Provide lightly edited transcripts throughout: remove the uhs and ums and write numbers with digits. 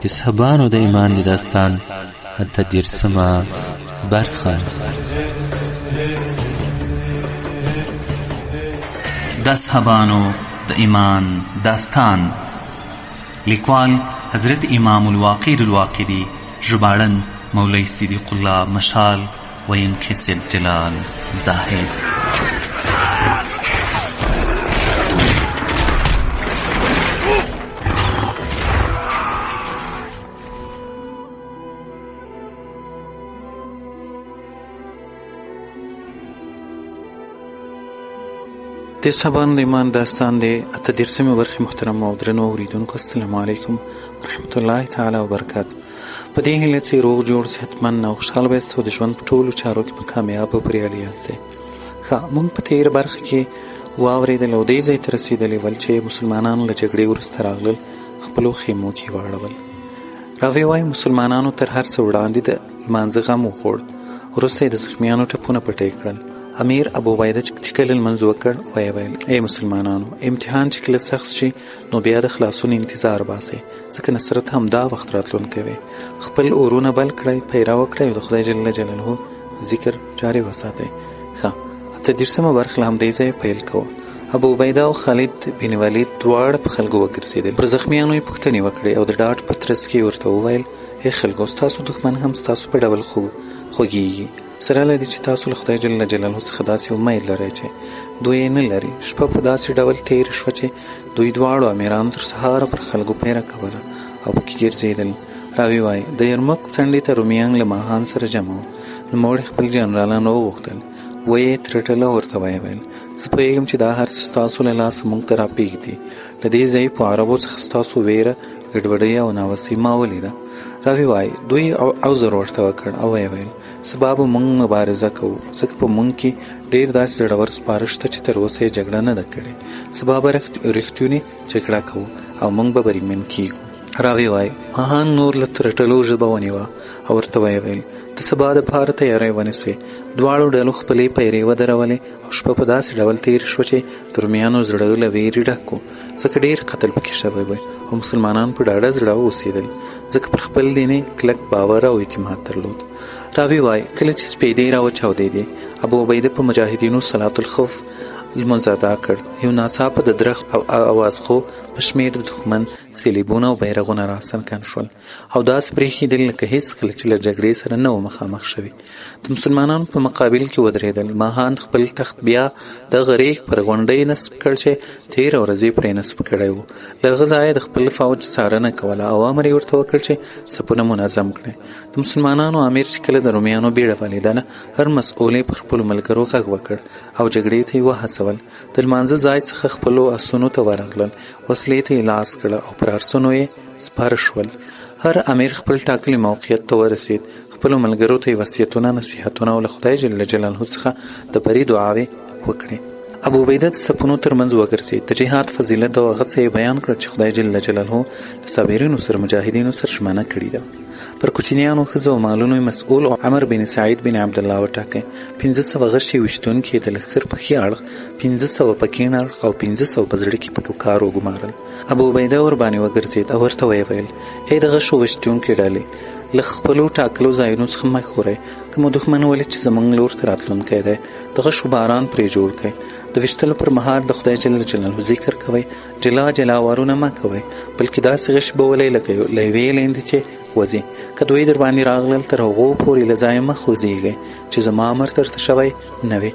د صحابانو د ایمان د داستان اته دیرسمه برخه. د صحابانو د ایمان داستان. لیکوال حضرت امام الواقر الواقدی، ژباړن مولوی صدیق الله مشال، ویونکی سید جلال زاهد. د صحابانو د ایمان داستان دی اته دیرسمه برخه. محترم او درنو اوریدونکو، السلام علیکم ورحمت الله تعالی وبرکاته. په دې هیله چې روغ جوړ صحتمند او خوشحاله به یاست او د ژوند په ټولو چارو کې به کامیاب او بریالي یاست. موږ په تېره برخه کې واورېدل او دې ځای ته رسېدلي ول چې مسلمانانو له جګړې وروسته راغلل، خپلو خیمو کې واړول. راوی وایي مسلمانانو تر هر څه وړاندې د لمانځه غم وخوړ، وروسته یې د زخمیانو ټپونه پټۍ کړل. امیر ابو عبیده چې کله لمونځ وکړ ویې ویل: ای مسلمانانو، امتحان چې کله سخت شي نو بیا د خلاصون انتظار باسئ، ځکه نصرت همدا وخت راتلونکی وي. خپل اورونه بل کړئ، پیرا وکړئ او د خدای جل جلاله ذکر جاري وساتئ. اته دیرسمه برخه له همدې ځایه پیل کوو. ابو عبیده او خالد بن ولید دواړه په خلکو وګرځېدل. پر زخمیانو یې پوښتنې وکړې او د ډاډ په ترڅ کې ورته وویل: ای خلکو، ستاسو دښمن هم ستاسو په ډول خوږیږي، سره له دې چې تاسو له خدای جل جلاله څخه داسې امید لرئ چې دوی یې نه لري. شپه په داسې ډول تېره شوه چې دوی دواړو امیرانو تر سهاره پر خلکو پیره کوله او پکې ګرځېدل. راوی وایي د یرموک څنډې ته رومیان له ماهان سره جمع وو. نوموړي خپل جنرالان وغوښتل، ویې ترټله ورته ویې ویل: زه پوهېږم چې دا هر څه ستاسو له لاسه موږ ته راپرېږدي. له دې ځایه په عربو څخه ستاسو ویره، ګډوډۍ او ناوسي ما ولیده. راوی وایي دوی عذر ورته وکړ او ویې ویل: سبا به موږ مبارزه کوو، ځکه په موږ کې ډېر داسې زړور سپاره شته چې تر اوسه یې جګړه نه ده کړې. سبا به رښتونې جګړه کوو او موږ به بریمن کیږو. راوی وایي ماهان نور له ترټلو ژبه ونیوه او ورته ویې ویل: د سبا دپاره تیاری ونیسئ. دواړو ډلو خپلې پیرې ودرولې او شپه په داسې ډول تېره شوه چې د رومیانو زړه له ویرې ډک و، ځکه ډېر قتل پکې شوی وی او مسلمانان په ډاډه زړه واوسېدل، ځکه پر خپل دین کلک باور او اعتماد درلود. راوی وایي کله چې سپېدې راوچاودېدې، ابو عبیده په مجاهدینو صلات الخوف لمونځ ادا کړ. یو ناڅاپه د درخت او اوازخو په شمېر د دښمن سلیبونه او بیرغونه راڅرګند شول او داسې برېښېدل لکه هېڅکله چې له جګړې سره نه و مخامخ شوي. د مسلمانانو په مقابل کې ودرېدل. ماهان خپل تخت بیا د غریق پر غونډۍ نصب کړ چې تېره ورځ یې پرې نصب کړی و. له هغه ځایه د خپل فوج څارنه کوله او امر یې ورته وکړ چې صفونه منظم کړي. د مسلمانانو امیر چې کله د رومیانو بیړه ولیدله، هر مسؤل یې پر خپلو ملګرو غږ وکړ او جګړې ته یې وهڅول. د لمانځه ځای څخه خپلو اسونو ته ورغلل، وسلې ته یې لاس کړه او پر ارسونو یې سپاره شول. هر امیر خپل ټاکلي موقعیت ته ورسېد. خپلو ملګرو ته یې وصیتونه، نصیحتونه او له خدای جل جلاله څخه د بري دعاوې وکړې. ابو عبیده د صفونو ترمنځ وګرځېد. د جهاد فضیلت او هغه څه یې بیان کړل چې خدای جل جلاله د صابرینو سره مجاهدینو سره ژمنه کړې ده. پر کوچنیانو، ښځو او مالونو مسؤل او عمر بن سعید بن عبدالله وټاکئ. 500 غشي ویشتونکي د لښکر په ښي اړخ، 500 په کیڼ اړخ او 500 په زړه کې په کار وګمارل. ابو عبیده ورباندې وګرځېد او ورته ویې ویل: ای د غشو ویشتونکي ډلې، له خپلو ټاکلو ځایونو څخه مه ښورئ. که مو دښمن ولید چې زموږ لور ته راتلونکی دی، د غشو باران پرې جوړ کړئ. د ویشتلو پر مهال د خدای جل جلاله ذکر کوئ. جلا جلا وارونه مه کوئ، بلکې داسې غش به ولئ لکه له یوې لیندې چې وځي. که دوی در باندې راغلل، تر هغو پورې له ځایه مه خوځېږئ چې زما امر درته شوی نه وي.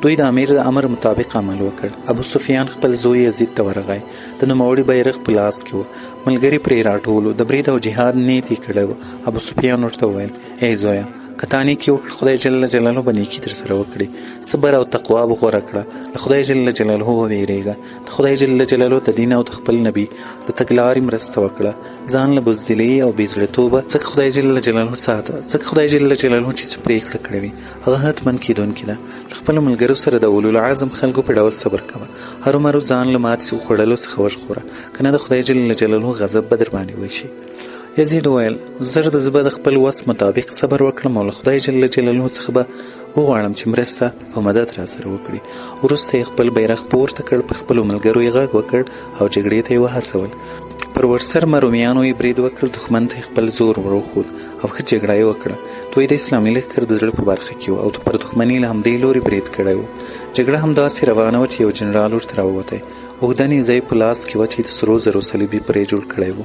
دوی د امیر د امر مطابق عمل وکړ. ابو سفیان خپل زوی یزید ته ورغی. د نوموړي بیرغ په لاس کې و. ملګري پرې راټولو. د برید او جهاد نیت یې کړی و. ابو سفیان ورته وویل: ای زویه، که تا نیکي وکړه، خدای جل جلاله به نیکي در سره وکړي. صبر او تقوا به غوره کړه. له خدای جل جلاله وویرېږه. د خدای جل جلاله د دین او د خپل نبي د تګلارې مرسته وکړه. ځان له بزدلۍ او بېزړهتوبه ځکه خدای جل جلاله ساته، ځکه خدای جل جلاله چې څه پرېکړه کړې وي هغه حتما کېدونکې ده. له خپلو ملګرو سره د اولوالعزم خلکو په ډول صبر کوه. هرومرو ځان له ماتې خوړلو څخه وژغوره، که نه د خدای جل جلاله غضب به در باندې وشي. یزید وویل: زر د زه به د خپل وس مطابق صبر وکړم او له خدای جل جلاله څخه به وغواړم چې مرسته او مدد را سره وکړي. وروسته یې خپل بیرغ پورته کړ، پر خپلو ملګرو یې غږ وکړ او جګړې ته یې وهڅول. پر ورسر رومیانو یې برید وکړ، دښمن ته خپل زور وروښود او ښه جګړه یې وکړه. دوی د اسلامي لښکر د زړه په برخه کې وو او پر دښمني له همدې لوري برید کړی و. جګړه همداسې روانه وه چې یو جنرال ورته راووتی، اوږده نیزه یې په لاس کې وه چې د سرو زرو صلیبي پرې جوړ کړی و.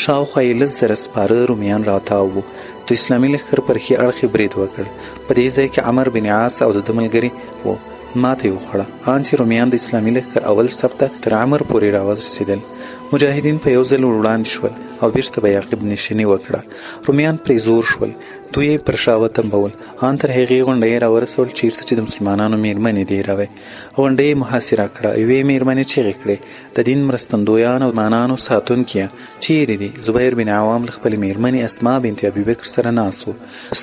شاوخوا یې 10,000 سپاره رومیان راتاو وو. د اسلامي لښکر پر ښي اړخ یې برید وکړ. په دې ځای کې عمر بن عاص او د ده ملګري وو. ماته یې وخوړه. ان چې رومیان د اسلامي لښکر اول صف ته تر عمر پورې راورسېدل. مجاهدین په یو ځل وړاندې شول او بیرته به یعقوب نشیني وکړه. رومیان پرې زور شول، دوی یې پر شا وتمبول. ان تر هغې غونډه یې راورسول چیرته چې د مسلمانانو میرمنې دېروی. غونډه یې محاصره کړه. یوې میرمنې چیغې کړې، د دین مرستندویان او مسلمانانو ساتونکیه چیرې دي؟ زبیر بن عوام له خپلې میرمنې اسما بنت ابیبکر سره ناست و.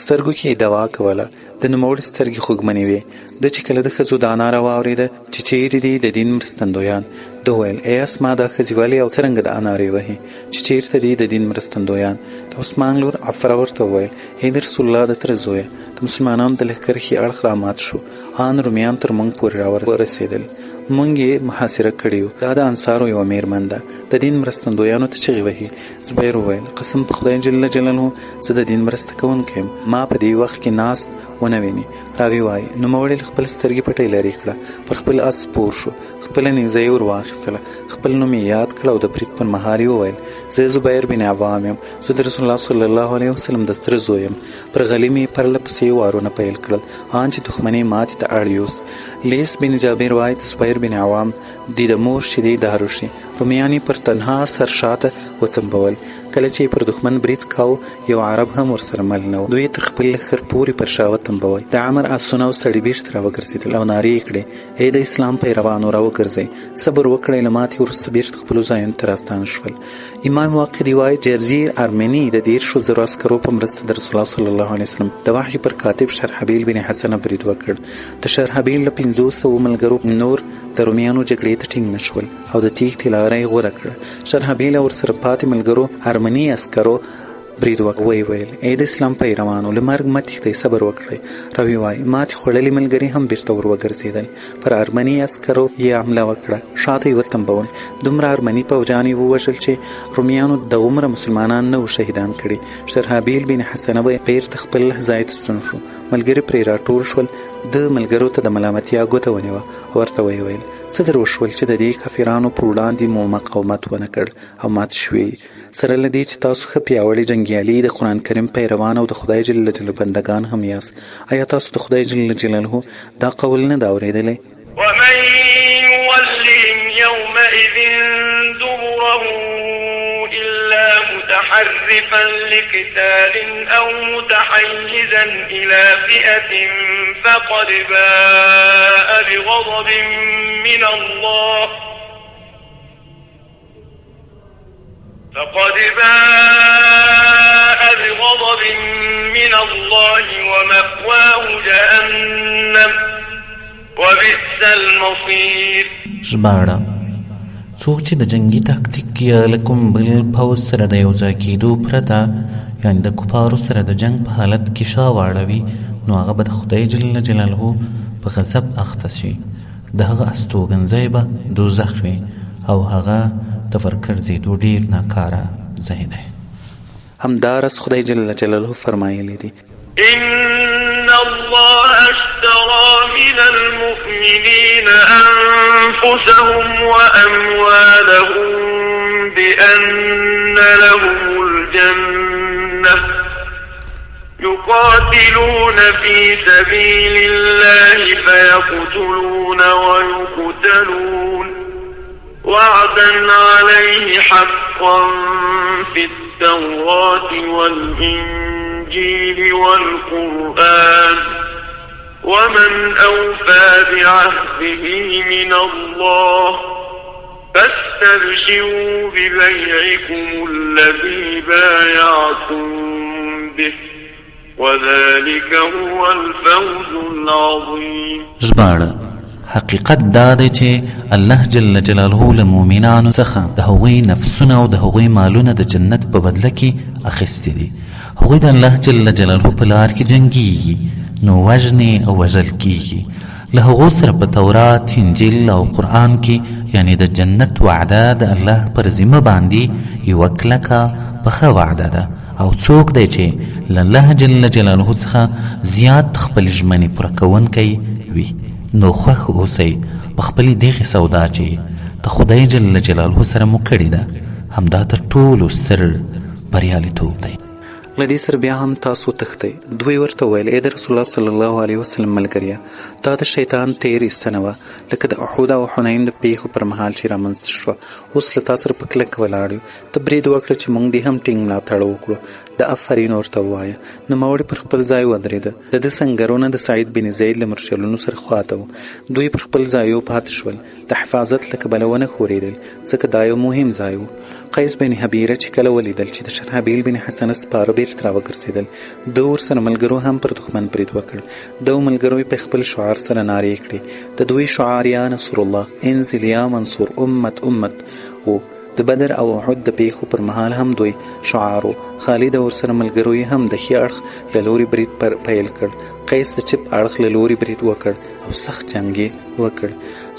سترګو کې یې دوا کوله، د نوموړي سترګې خوږمنې وې. ده چې کله د ښځو دا ناره واورېده چې چیرې دي د دین مرستندویان، ده وویل ای اسما دا ښځې ولې او څرنګه د انارې وهي چې چیرته دي د دین مرستندویان؟ د عثمان لور عفره ورته وویل ای د رسول الله د تره زویه، د مسلمانانو د لښکر ښي اړخ رامات شو، ان رومیان تر موږ پورې راورسېدل، موږ یې محاصره کړي وو. دا د انصارو یوه میرمن ده، د دین مرستندویانو ته چغې وهي. زبیر وویل قسم په خدای جل جلاله زه د دین مرسته کوونکی یم، ما په دې وخت کې ناست ونه ویني. راوی وایي نوموړي خپل سترګې پټۍ لرې کړه، پر خپل اس سپور شو، خپله نیزه یې ور واخیستله، خپل نوم یې یاد کړ او د برید پر مهال یې وویل زه زبیر بن عوام یم، زه د رسول الله صلی الله علیه وسلم د تره زوی یم. پر غلیم یې پرله پسې وارونه پیل کړل، ان چې دښمنۍ ماتې ته اړ یوست. لیس بن جابر وایي د زبیر بن عوام د مور شیدې داروشي. رومیان یې پر تنها سر شاته وتمبول. کله چې پر دښمن برید کاوه یو عرب هم ورسره مل نه و. دوی تر خپل لښکر پورې پر شا وتمبول. د عمر آسونه او سړي بیرته راوګرځېدل او نارې یې کړې ای د اسلام پیروانو راوګرځئ، صبر وکړئ، له ماتې وروسته بیرته خپلو ځایونو ته راستانه شول. امام واقدي وایي جرجیر ارمني د 10,000 عسکرو په مرسته د رسول الله صلی الله علیه وسلم د وحي پر کاتب شرحبیل بن حسن برید وکړ. د شرحبیل له 500 ملګرو نور د رومیانو جګړې ته ټینګ نه شول او د تیښتې لاره یې غوره کړه. شرحبیل او ورسره پاتې ملګرو ارمني عسکرو برید ویل ای د اسلام پیروانو له مرګ مه تښتئ، صبر وکړئ. راوی وایي ماتې خوړلي ملګري هم بیرته ور وګرځېدل. پر ارمني عسکرو یې حمله وکړه، شاته یې وتمبول. دومره ارمني پوځیان یې ووژل چې رومیانو دغومره مسلمانان نه و شهیدان کړي. شرحبیل بن حسنه بیرته خپل ځای ته ستون شو، ملګري پرې راټول شول. د ملګرو ته د ملامتیا ګوته ونیوه او ورته ویل څه در وشول چې د دې کافرانو پر وړاندې مو مقاومت ونه کړ او مات شوې؟ سره له دې چې تاسو ښه پیاوړي جنګیالي د قرآن کریم پیروان او د خدای جل جلاله بندگان هم یاست، آیا تاسو د خدای جل جلاله دا قول نه ده اورېدلی؟ ومن يولهم يومئذ دبره إلا متحرفا لقتال أو متحيزا إلى فئة فقد باء بغضب من الله ومأواه جهنم وبئس المصير. ژباړه: څوک چې د جنگي تاکتیک یا له کوم بل پوځ سره د یو ځای کېدو پرته یعنې د کفارو سره د جنگ په حالت کې شا واړوي نو هغه به د خدای جل جلاله په غضب اخته شي. د هغه استوګنځی به دوزخ وي او هغه د ورګرځېدو ډېر ناکاره ځای دی. همدارس خدای جل جلاله فرمایلی دی إن الله اشترى من المؤمنين أنفسهم وأموالهم بأن لهم الجنة يقاتلون في سبيل الله فيقتلون ويقتلون وعدا عليه حقا في التوراة والإنجيل والقرآن ومن أوفى بعهده من الله فاستبشروا ببيعكم الذي بايعتم به وذلك هو الفوز العظيم. ژباړه: حقیقت دا دی چې الله جل جلاله له مؤمنانو څخه د هغوی نفسونه او د هغوی مالونه د جنت په بدله کې اخیستي دي. هغوی د الله جل جلاله په لار کې جنګیږي نو وژنې او وژل کیږي. له هغو سره په تورات، انجیل او قرآن کې یعنی د جنت وعده د الله پر ذمه باندې یوه کلکه پخه وعده ده، او څوک دی چې له الله جل جلاله څخه زیات خپل ژمنې پوره کوونکی وي. نو خوښ اوسئ په خپلې دغې سودا چې د خدای جل جلاله سره مو کړې ده. همدا تر ټولو ستر بریالیتوب دی. له دې سره بیا هم تاسو تښتئ. دوی ورته وویل ای د رسول الله صلی الله علیه وسلم ملګریا، دا د شیطان تیر ایسته نه وه، لکه د احد او حنین د پیښو پر مهال چې رامنځته شوه. اوس له تا سره په کلک ولاړ یو، ته برید وکړه چې موږ دې هم ټینګ ملاتړ وکړو. د افرین ورته ووایه. نوموړی پر خپل ځای ودرېده. د ده سنګرونه د سعید بن زید له مرچلونو سره خواته وو. دوی پر خپل ځایو پاتې شول. د حفاظت له کبله ونه ښورېدل، ځکه دا یو مهم ځای وو. قیس بن حبیره چې کله ولیدل چې د شرحبیل بن حسن سپاره بیرته راوګرځېدل، ده ورسره ملګرو هم پر دښمن برید وکړ. ده ملګرو په خپل شعار سره نارې کړې. د دوی شعار یا نصر الله انزل یا منصور امت امت و. د بدر او احد د پیښو پر مهال هم دوی شعار و. خالد او ورسره ملګرو یې هم د ښي اړخ له لوري برید پیل کړ. قیس د چپ اړخ له لوري برید وکړ او سخت جنګ یې وکړ.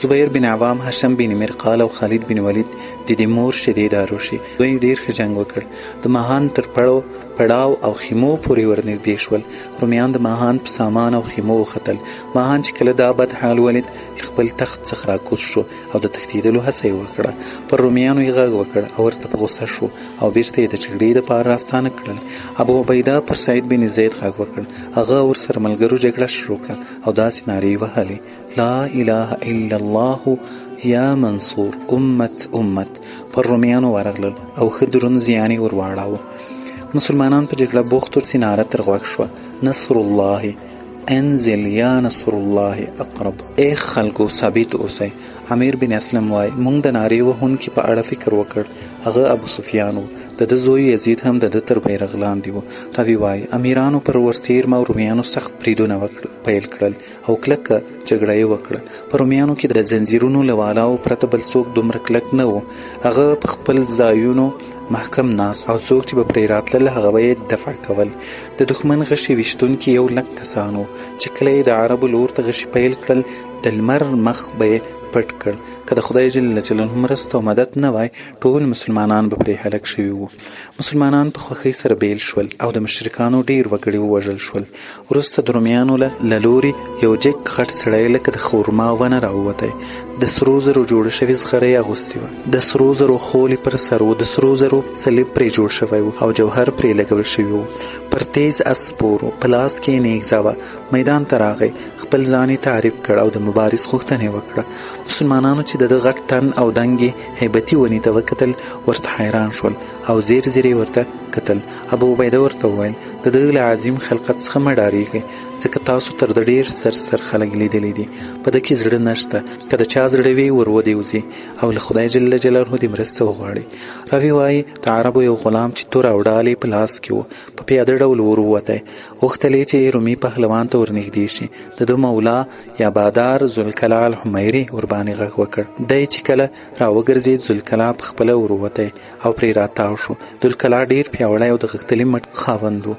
زبیر بن عوام، هشم بن مرقال او خالد بن ولید د دې مور شدید داروشي. دوی ډیر ښه جنګ وکړ. د ماهان تر پړاو او خیمو پورې ورنږدې شول. رومیان د ماهان په سامان او خیمو وختل. ماهان چې کله دا بد حال ولید له خپل تخت څخه راکوز شو او د تښتېدلو هڅه یې وکړه. پر رومیانو یې غږ وکړ او ورته په غوسه شو او بیرته یې د جګړې دپاره راستانه کړل. ابو عبیده پر سعید بن زید غږ وکړ. هغه ورسره ملګرو جګړه شروع کړه او داسې نارې وهلې: لا اله الا الله یا منصور امت امت. پر رومیانو ورغلل او ښه دروند زیان یې ورواړاوه. مسلمانان په جګړه بوخت ورسې ناره تر غوږ شوه: نصر الله انزل یا نصر الله اقرب. ای خلکو ثابت اوسئ. امیر بن اسلم وایي موږ د نارې وهونکي په اړه فکر وکړ. هغه ابو سفیان و. د ده زوی یزید هم د ده تر بیرغ لاندې و. راوی وایي امیرانو پر ورڅیرمه او رومیانو سخت بریدونه پیل کړل او کلکه جګړه یې وکړه. په رومیانو کې د زنځیرونو له والاو پرته بل څوک دومره کلک نه و. هغه په خپل ځایونو محکم ناست او څوک چې به پرې راتلل هغه به یې دفع کول. د دښمن غشي ویشتونکي 100,000 کسان وو چې کله یې د عربو لور ته غشي پیل کړل د لمر مخ به یې پټ کړ. که د خدای جل جلاله مرسته او مدد نه وای ټول مسلمانان به پرې هلک شوي وو. مسلمانان په خوښۍ سره بیل شول او د مشرکانو ډیر وګړي ووژل شول. وروسته د رومیانو له لوري یو جګ غټ سړی لکه د خورما ونه راووتی. د سرو زرو جوړه شوې زغره یې اغوستې وه. د سرو زرو خولې پر سر و. د سرو زرو صلیب پرې جوړ شوی و او جوهر پرې لګول شوي وو. پر تیز اس سپور و. په لاس کې یې نیزه وه. میدان ته راغی. خپل ځان یې تعریف کړ او د مبارز غوښتنه یې وکړه. مسلمانانو چې د ده غټ تن او دنګې هیبتي ونې ته وکتل ورته حیران شول او زیر زیر یې ورته کتل. ابو عبیده ورته وویل د ده له عظیم خلقت څخه مه ډارېږئ، ځکه تاسو تر د ډېر سر خلک لیدلی دي. په ده کې زړه نشته. که د چا زړه وي ور ودې وځي او له خدای جل جلاله دې مرسته وغواړي. راوی وایي د عربو یو غلام چې توره او ډالۍ په لاس کې و په پیاده ډول ور ووتی. غوښتل یې چې رومي پهلوان ته ورنږدې شي. د ده مولا یا بادار ذوالکلا الحمیري ورباندې غږ وکړ. دی چې کله راوګرځېد ذوالکلا په خپله ور ووتی او پرې راتاو شو. ذوالکلا ډېر پیاوړی او د غښتلي مټ خاوند و.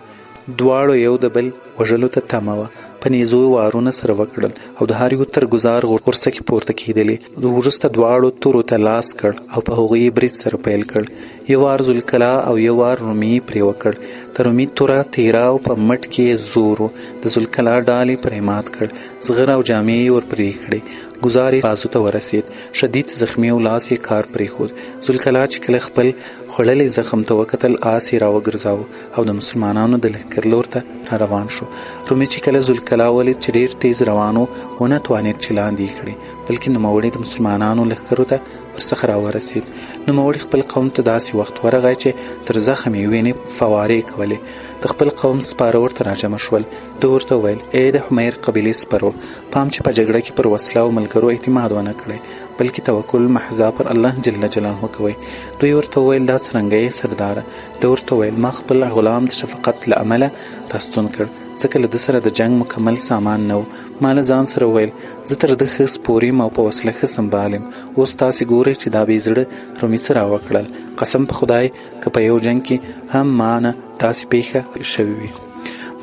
دواړو یو د بل وژلو ته تمه وه. په نیزو وارونه سره وکړل او د هر یو تر ګزار غورځکې پورته کېدلې. وروسته دواړو تورو ته لاس کړ او په هغوی برید سره پیل کړ. یو وار ذوالکلا او یو وار رومي پرې وکړ. د رومي توره تیره او په مټ کې زور و. د ذوالکلا ډالۍ پرې مات کړ. زغر او جامې یې ور پرې کړې. ګزار یې بازو ته ورسېد. شدید زخمی او لاس یې کار پرېښود. ذوالکلا چې کله خپل خوړلی زخم ته وکتل آس یې راوګرځاوه او د مسلمانانو د لښکر لور ته را روان شو. رومي چې کله ذوالکلا ولید چې ډېر تیز روانو ونه توانېد چې لاندې یې کړي، بلکې نوموړی د مسلمانانو لښکرو ته ورڅخه راورسېد. نوموړي خپل قوم ته داسې وخت ورغی چې تر زخم یې وینې فوارې کولې. د خپل قوم سپاره ورته راجمع شول. ده ورته وویل ای د حمیر قبیلې سپرو، پام چې په جګړه کې پر وسله او ملګرو اعتماد ونه کړئ، بلکې توکل محضا پر الله جل جلاله کوئ. دوی ورته وویل دا څرنګه یې سرداره؟ ده ورته وویل ما خپل غلام د شفقت له امله راستون کړ، ځکه له ده سره د جنګ مکمل سامان نه و. ما له ځان سره وویل زه تر ده ښه سپوریم او په وسله ښه سنبال یم. اوس تاسې ګورئ چې دا بې زړه رومي څه راوکړل. قسم په خدای که په یو جنګ کې هم ما نه داسې پیښه شوې وي.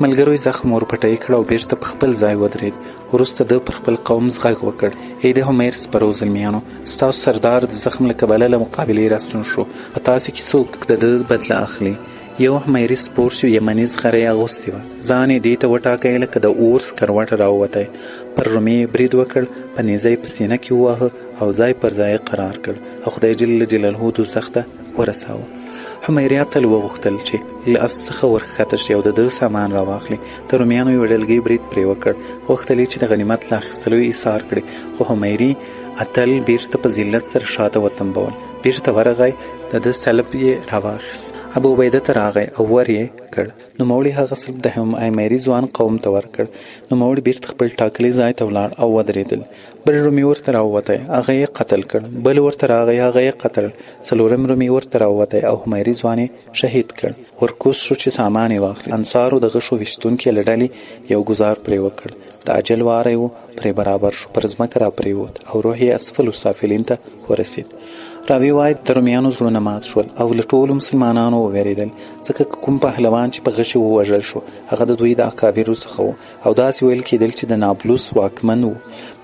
ملګرو یې زخم ورپټۍ کړ او بیرته په خپل ځای ودرېد. وروسته د پر خپل قوم غږ وکړ: ای د همیر سپرو زلمیانو، ستاسو سردار د زخم له کبله له مقابلې راستون شو. په تاسې کې څوک د ده بدله اخلي؟ یو همیري سپور شو یمني زغره یې اغوستې وه. ځان یې دې ته وټاکئ لکه د اور سکروټ راووتی. پر رومي یې برید وکړ، په نیزه یې په سینه کې وواهه او ځای پر ځای قرار کړ او خدای جل جلاله دوزخ ته ورساوه. حمیریا تل وغوښتل چې له اس څخه ورښکته شي او د ده سامان راواخلي. د رومیانو یوه ډلګۍ برید پرې وکړ، غوښتل یې چې د غنیمت له اخیستلو یې ایثار کړي، خو حمیري اتل بیرته په ذلت سره شاته وتمبول. بیرته ورغی، د ده سلب یې راواخیست، ابو عبیده ته راغی او ور یې کړ. نوموړي هغه سلب د حمیري ځوان قوم ته ورکړ. نوموړي بیرته خپل ټاکلي ځای ته ولاړ او ودرېدل. بل رومي ورته راووتی، هغه یې قتل کړ. بل ورته راغی، هغه یې قتل. څلورم رومي ورته راووتی او حمیري ځوان یې شهید کړ. ورکوز شو چې سامان یې واخلي. انصارو د غشو ویشتونکي له ډلې یو ګزار پرې وکړ. د اجل واری و، پرې برابر شو، پر ځمکه را پرېوت او روح یې اسفل السافلین ته ورسید. راوی وایي د رومیانو زړونه مات شول او له ټولو مسلمانانو وویرېدل، ځکه کوم پهلوان چې په غشي ووژل شو هغه د دوی د اکابرو څخه و او داسې ویل کېدل چې د نابلس واکمن و.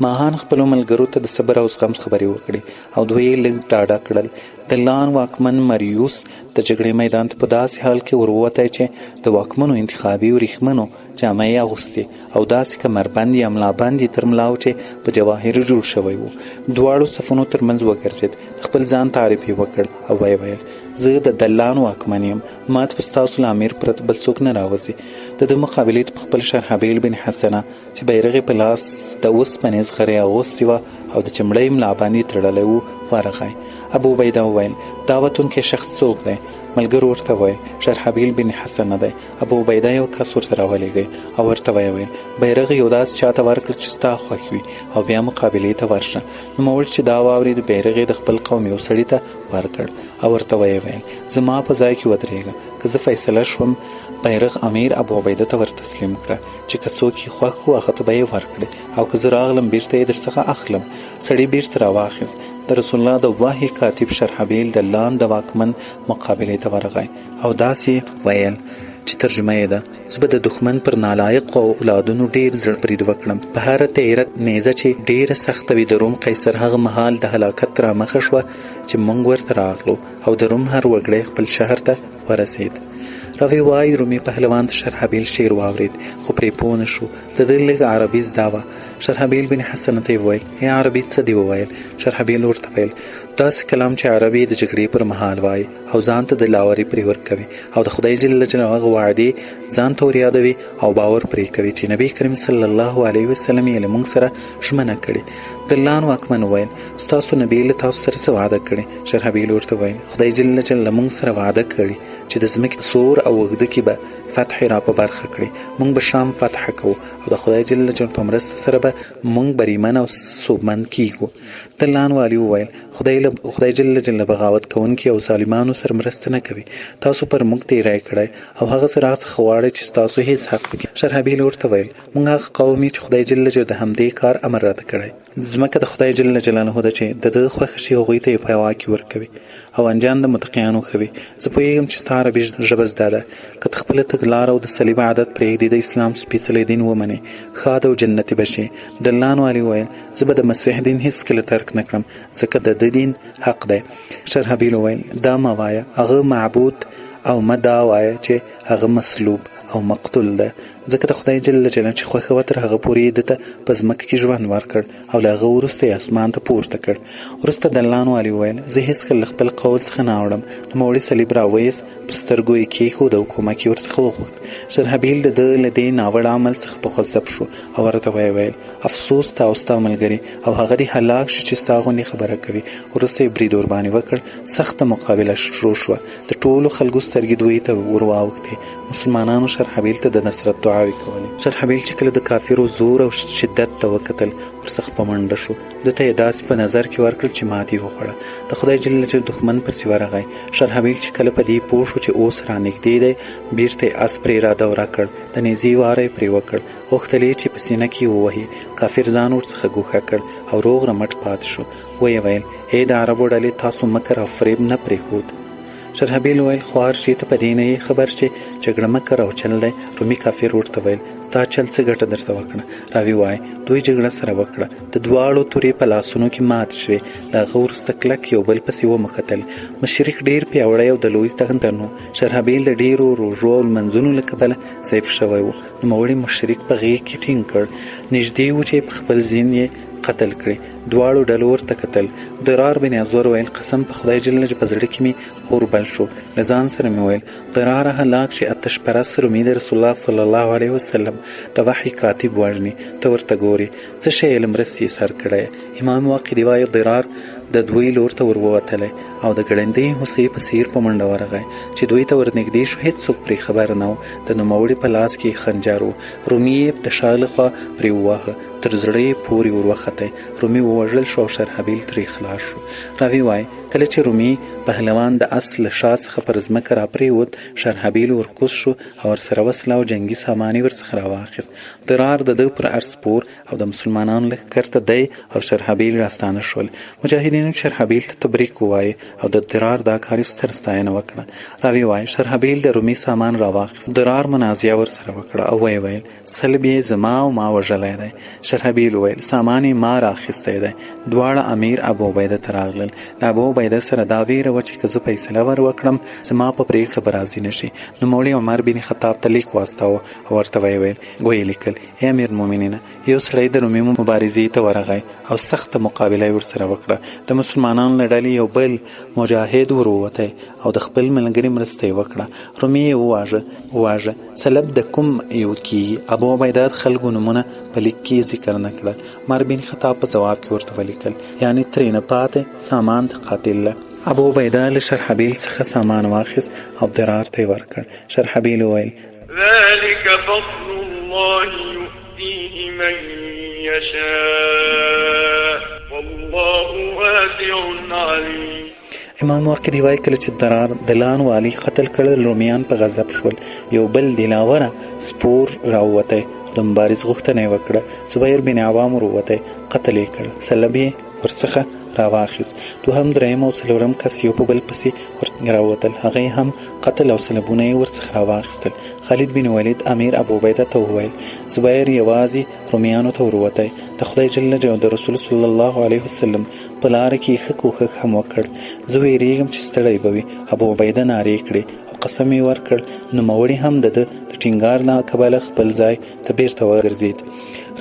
ماهان خپلو ملګرو ته د صبر او زغم خبرې وکړې او دوی یې لږ ډاډه کړل. د لان واکمن مریوس د جګړې میدان ته په داسې حال کې وروتی چې د واکمنو انتخابي وریښمنو جامه یې اغوستې او داسې کمربند یا ملابند یې تر ملاو چې په جواهرو جوړ شوی و. دواړو صفونو ترمنځ وګرځېد، خپل ځان تعریف یې وکړ او ویې ویل: زه د دلان واکمن یم، ما ته په ستاسو له امیر پرته بل څوک نه راوځي. د ده مقابلې ته په خپل شرحبیل بن حسنه چې بیرغ یې په لاس د اوسپنې زغرې اغوستې وه او د چمړۍ ملابند یې تړلی و ورغی. ابو عبیده وویل: دا وتونکی شخص څوک دی؟ ملګرو ورته وویل: شرحبیل بن حسنه دی. ابو عبیده یو کس ورته راولېږی او ورته ویې ویل: بیرغ یو داسې چاته ورکړه چې ستا خوښ وي او بیا مقابلې ته ورشه. نوموړي چې دا واورېد، بیرغ یې د خپل قوم یو سړي ته ورکړ او ورته ویې ویل: زما په ځای کې ودرېږه، که زه فیصله شوم بیرغ امیر ابو عبیده ته ور تسلیم کړه چې که څوک یې خوښ و هغه ته به یې ورکړې او که زه راغلم بیرته یې درڅخه اخلم. سړي بیرته راواخیست. د رسول الله د وحي کاتب شرحبیل د لان د واکمن مقابلې ته ورغی او داسې ویل چې ترجمه یې ده: زه به د دښمن پر نالایقو اولادونو ډېر زړه برید وکړم. په هره تیره نیزه چې ډېره سخته وي د روم قیصر هغه مهال د هلاکت رامخه شوه چې موږ ورته راغلو او د روم هر وګړی خپل شهر ته ورسید. راوی وایي رومي پهلوان د شرحبیل شعر واورېد خو پرې پوه نه شو. د ده لږ عربي زده وه. شرحبیل بن حسنه ته یې وویل: ای عربي څه دې وویل؟ شرحبیل ورته ویل: داسې کلام چې عربي د جګړې پر مهال وایي او ځان ته د لاوري پرې ورکوي او د خدای جل جلاله وعدې ځان ته وریادوي او باور پرې کوي چې نبی کریم صلی الله علیه وسلم یې له موږ سره ژمنه کړې. د لان واکمن وویل: ستاسو نبی له تاسو سره څه وعده کړې؟ شرحبیل ورته ویل: خدای جل جلاله موږ سره وعده کړې چې د ځمکې سور او اوږده کې به فتح را په برخه کړي. موږ به شام فتح کوو او د خدای جل جلاله په مرسته سره به موږ بریمن او صوبمن کیږو. د لان والي وویل: خدای جل جلاله بغاوت کوونکي او ظالمانو سره مرسته نه کوي. تاسو پر موږ تیری کړی او هغه څه راڅخه غواړئ چې ستاسو هیڅ حق وکړي. شرحبیل ورته ویل: موږ هغه قوم چې خدای جل جلاله د همدې کار امر راته کړی. ځمکه د خدای جل جلاله ده چې د ده خوښه شي هغوی ته یې په هوا کې ورکوي او انجام د متقیانو ښه وي. زه پوهېږم چې ستا عربي ژبه زده ده. که ته خپله تګلاره او د صلیب عادت پرېږدې، د اسلام سپېڅلی دین ومنې، ښاد او جنتي به شې. دلان والي وویل: زه به د مسیح دین هېڅکله ترک نه کړم ځکه د ده دین حق دی. شرحبیل وویل: دا مه وایه، هغه معبود، او مه دا وایه چې هغه مصلوب او مقتول ده، ځکه د خدای جل جلاله چې خوښه وه تر هغه پورې یې ده ته په ځمکه کې ژوند ورکړ او له هغه وروسته یې اسمان ته پورته کړ. وروسته دلان والي وویل: زه هېڅکله له خپل قول څخه نه اوړم. نوموړي صلیب راویست، په سترګو یې کېښود او کومک یې ورڅخه وغوښت. شرحبیل د ده له دې ناوړه عمل څخه په غضب شو او ورته ویې ویل: افسوس تا او ستا ملګري او هغه دې هلاک شي چې ستا غوندې خبره کوي. وروسته یې برید ورباندې وکړ. سخته مقابله شروع شوه. د ټولو خلکو سترګې دوی ته ور واوښتې. مسلمانانو شرحبیل ته د نصرت دعاوې کولې. شرحبیل چې کله د کافرو زور او شدت ته وکتل، ورڅخه په منډه شو. ده ته یې داسې په نظر کې ورکړل چې ماتې وخوړه. د خدای جل جلاله دښمن پسې ورغی. شرحبیل چې کله په دې پوه شو چې اوس رانږدې دی، بیرته یې اس پرې را دوره کړ. د نیزې واره یې پرې وکړ. غوښتل یې چې په سینه کې ووهي. کافر ځان ورڅخه ګوښه کړ او روغ رمټ پاتې شو. ویې ویل: ای د عربو ډلې، تاسو مکر او فریب نه پرېښود. شرحبیل ویل خوار شي ته په دې نه خبر شي جګړه مه کوه او چل دی. رومي کافر ورته ویل ستا چل څه ګټه درته وکړه؟ راوي وایي دوی جګړه سره وکړه، د دواړو تورې په لاسونو کې مات شوې، د هغه وروسته کلک یو بل پسې ومختل. مشرک ډېر پیاوړی او د لوی تخنتر نو. شرحبیل د ډېرو روژو او لمنځونو له کبله ضعیف شوی و. نوموړي مشرک په غېږ کې ټینګ کړ. نږدې و چې په خپل ځین یې قتل کړي. دواړو ډلو ورته کتل. ضرار بن ازور ویل قسم په خدای جل چې په زړه کې مې اور بل شو. له ځان سره مې ویل ضرار هلاک چې آتش پرست رومي د رسول الله صلی الله علیه وسلم د وحي کاتب وژني، ته ورته ګورې څه شی له مرستې سر کړی. امام واقدي وایي ضرار د دوی لور ته وروتلی او د ګړندۍ هوسۍ په څیر په منډه ورغی. چې دوی ته ورنږدې شو هېڅوک پرې خبر نه و. د نوموړي په لاس کې خنجر و. رومي یې د شا لخوا پرې وواهه، تر زړه یې پورې وروختی. رومي ووژل شو او شرحبیل ترې خلاص شو. راوي وایي کله چې رومي پهلوان د اس له شا څخه پر ځمکه راپرېوت، شرحبیل ورکوز شو او ورسره وسله او جنګي سامان یې ورڅخه راواخیست. ضرار د ده پر ارض سپور او د مسلمانانو لښکر ته دی او شرحبیل راستانه شول. مجاهدینو شرحبیل ته تبریک ووایه او د ضرار دا کار یې ستر ستاینه وکړه. راوي وایي شرحبیل د رومي سامان راواخیست. ضرار منازعه ورسره وکړه او ویې ویل صلب یې زما او ما وژلی دی. شرحبیل ویل سامان یې ما راخیستی دی. دواړه امیر ابو عبیده ته راغلل. له ابو عبیده سره دا ویره وه چې که زه فیصله ور وکړم زما په پرېکړه به راضي نه شي. نوموړي عمر بن خطاب ته لیک واستاوه او ورته ویې ویل ویې لیکل ای امیر المؤمنینه یو سړی د رومي مبارزې ته ورغی او سخته مقابله یې ورسره وکړه. د مسلمانانو له ډلې یو بل مجاهد ورووتی او د خپل ملګري مرسته یې وکړه. رومي یې وواژه. سلب د کوم یو کېږي؟ ابو عبیده د خلکو نومونه په لیک کې ذکر نه کړل. عمر بن خطاب په ځواب کې ورته ولیکل یعنی ترې نه پاتې سامان د قاتل له. ابو عبیده له شرحبیل څخه سامان واخیست او ضرار ته یې ورکړ. شرحبیل وویل ذلك فضل الله يؤتيه من يشاء والله واسع عليم. امام واقدي وایي کله چې ضرار دلان والی قتل کړل رومیان په غضب شول. یو بل دلاوره سپور راووتی د مبارز غوښتنه یې وکړه. زبیر بن عوام ورووتی قتل یې کړ. سلب یې ورڅخه راواخیست. دوهم دریم او څلورم کس یو په بل پسې راووتل. هغه هم قتل او سلبونه یې ورڅخه راواخیستل. خالد بن ولید امیر ابو عبیده ته وویل زبیر یوازې رومیانو ته وروتی. د خدای جل جلاله د رسول صلی الله علیه وسلم په لاره کې ښه کوښښ هم وکړ. زه ویریږم چې ستړی به وي. ابو عبیده نارې کړې او قسم یې ورکړ. نوموړي هم د ټینګار نه کبله خپل ځای ته بیرته وګرځېد.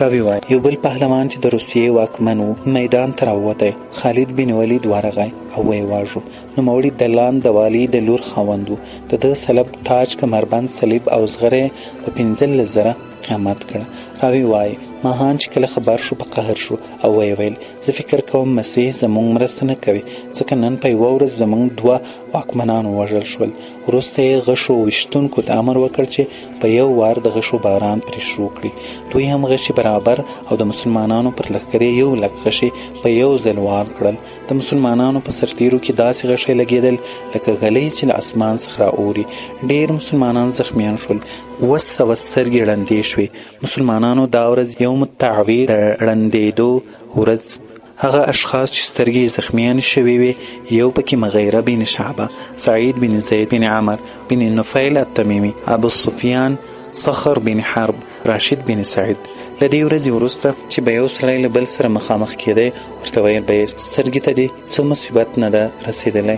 راوي وایي یو بل پهلوان چې د روسیې واکمن و میدان ته راووتی. خالد بن ولید ورغی او ویې واژو. نوموړي دلان د والي د لور خاوند و. د ده سلب تاج کمربند صلیب او زغره په 15,000 قیمت کړه. راوي وایي ماهان چې کله خبر شو په قهر شو او ویې ویل زه فکر کوم مسیح زموږ مرسته نه کوي ځکه نن په یوه ورځ زموږ 2 واکمنان ووژل شول. وروسته یې غشو ویشتونکو ته امر وکړ چې په یو وار د غشو باران پرې شروع کړي. دوی هم غشي برابر او د مسلمانانو پر لښکرې 100,000 غشي په یو ځل وار کړل. د مسلمانانو په سرتیرو کې داسې غشي لګېدل لکه غلۍ چې له اسمان څخه رااوري. ډېر مسلمانان زخمیان شول. 200 سترګې ړندې شوې. مسلمانانو دا ورځ یوم التعویر د ړندېدو ورځ. هغه اشخاص چې سترګې زخمیان شوي وي یو پکې مغیره بن شعبه، سعید بن زید بن عمر بن نفیل التمیمی، ابو سفیان، صخر بن حرب، راشد بن سعید. له دې ورځې وروسته چې به یو سړی له بل سره مخامخ کېدی ورته ویل به یې سترګې ته دې څه مصیبت نه ده رسېدلی.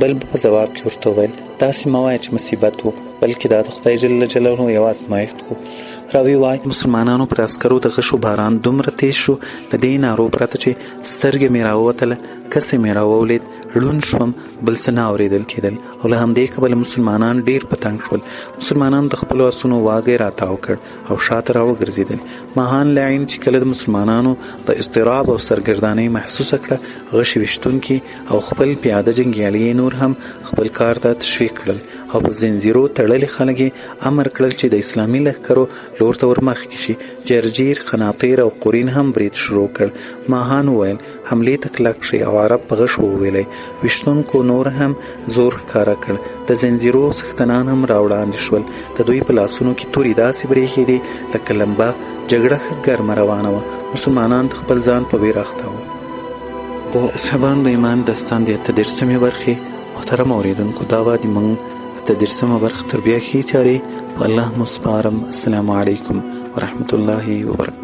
بل به په ځواب کې ورته وویل داسې مه وایه چې مصیبت و بلکې دا د خدای جل جلاله یو ازمایښت و. راوي وایي مسلمانانو پر عسکرو د غشو باران دومره تیز شو له دې نارو پرته چې سترګې مې راووتله، کسې مې راوولید، ړوند شوم، بل څه نه اورېدل کېدل او له همدې کبله مسلمانان ډېر په تنګ شول. مسلمانان د خپلو اسونو واګی راتاو کړ او شاته راوګرځېدل. ماهان لعین چې کله د مسلمانانو د اضطراب او سرګردانۍ محسوسه کړه، غشي ویشتونکي او خپل پیاده جنګیالي نور هم خپل کار ته تشویق کړل او په زنځیرو تړلي خلک یې امر کړل چې د اسلامي لښکرو لور ته ورمخکې شي. جرجیر، قناطیر او قورین هم برید شروع کړ. ماهان وویل حملې ته کلک شي او عرب په غش وویلی. ویشتونکو نور هم زور ښکاره کړ. د زنځیرو څښتنان هم راوړاندې شول. د دوی په لاسونو کې تورې داسې برېښېدې لکه لمبه. جګړه ښه ګرمه روانه وه. مسلمانان د خپل ځان په ویره اخته وو. د صحابانو د ایمان داستان د 38مې برخې محترم اوریدونکو دا وادي موږ اته درسمه برخه تر بیا ښې چارې په الله مو سپارم. السلام علیکم ورحمة الله وبرکاته.